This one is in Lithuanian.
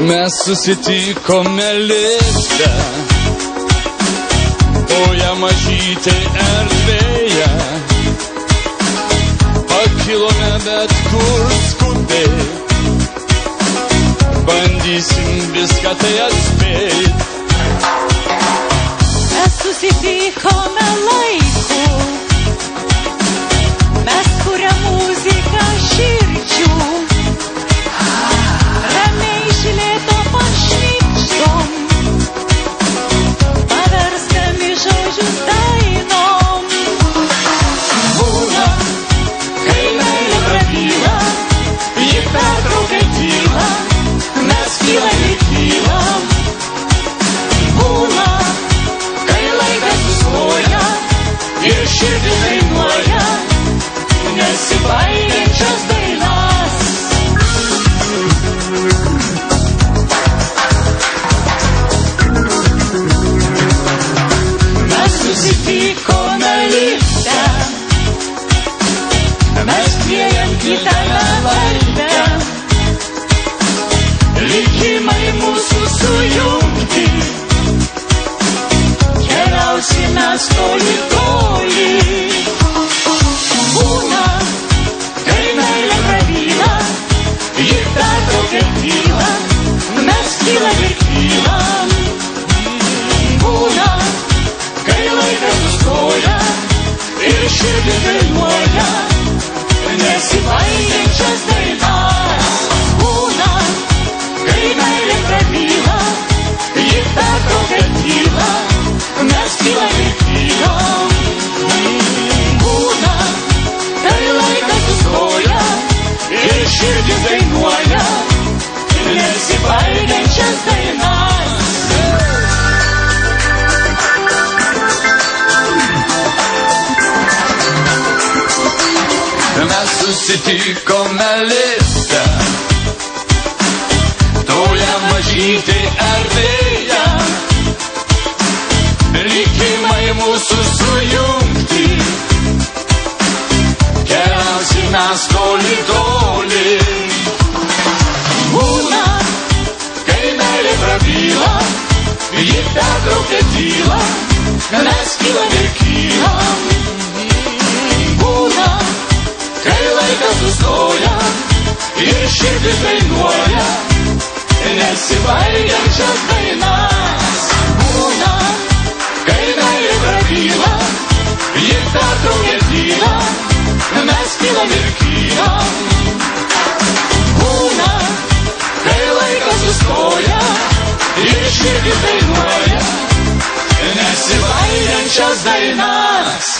Mes susitikome lifte, toje mažytėj erdvėje. Pakilome bet kur skubiai, bandysim viską tai atspėt. Mes susitikome laiku, mes kuriam muziką širdžių. Ramiai iš lėto pašnibždom, paverstami žodžius dainom. Būna, kai meilė prabyla, ji pertraukia tylą, mes kylam ir kylam. Būna, kai laikas sustoja ir širdis dainuoja nesibaigiančias dainas. Mes susitikome lifte, mes priejam kitame laide. Likimai mūsų sujungti, keliausime toli toli. Būna, kai meilė prabyla, ji pertraukia tylą, mes kylam ir kylam. Būna, kai laikas sustoja ir širdis dainuoja nesibaigiančias dainas. Būna, kai meilė prabyla, ji pertraukia tylą, mes kylam ir kylam. Būna, kai laikas sustoja ir širdis dainuoja nesibaigiančias dainas. Mes susitikome lifte, toje mažytėj erdvėje. Likimai mūsų sujungti, keliausime toli toli. Būna, kai meilė prabyla, ji pertraukia tylą, mes kylam ir kylam. Būna, kai laikas sustoja ir širdis dainuoja nesibaigiančias dainas. Būna, kai meilė prabyla, ji pertraukia tylą, mes kylam ir kylam. Būna, kai laikas sustoja ir širdis dainuoja nesibaigiančias dainas.